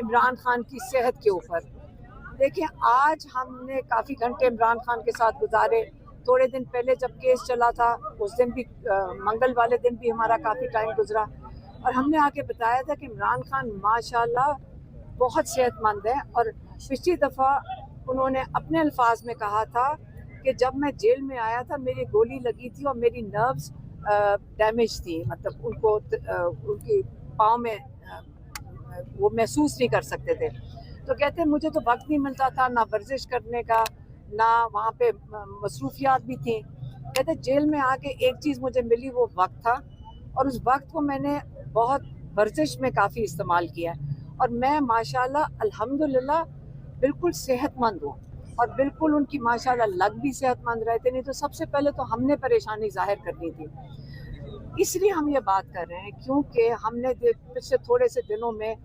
इमरान खान की सेहत के ऊपर। देखिए, आज हमने काफ़ी घंटे इमरान खान के साथ गुजारे। थोड़े दिन पहले जब केस चला था, उस दिन भी मंगल वाले दिन भी हमारा काफ़ी टाइम गुजरा और हमने आके बताया था कि इमरान खान माशाल्लाह बहुत सेहतमंद है। और पिछली दफ़ा उन्होंने अपने अल्फाज में कहा था कि जब मैं जेल में आया था मेरी गोली लगी थी और मेरी नर्व्स डैमेज थी, मतलब उनको उनकी पाँव में वो महसूस नहीं कर सकते थे। तो कहते मुझे तो वक्त नहीं मिलता था, ना वर्जिश करने का, ना वहाँ पे मसरूफियात भी थी। कहते जेल में आके एक चीज़ मुझे मिली, वो वक्त था, और उस वक्त को मैंने बहुत वर्जिश में काफ़ी इस्तेमाल किया और मैं माशाल्लाह अल्हम्दुलिल्लाह बिल्कुल सेहतमंद हूँ। और बिल्कुल उनकी माशाल्लाह लग भी सेहतमंद रहते, नहीं तो सबसे पहले तो हमने परेशानी जाहिर करनी थी। इसलिए हम ये बात कर रहे हैं क्योंकि हमने पिछले थोड़े से दिनों में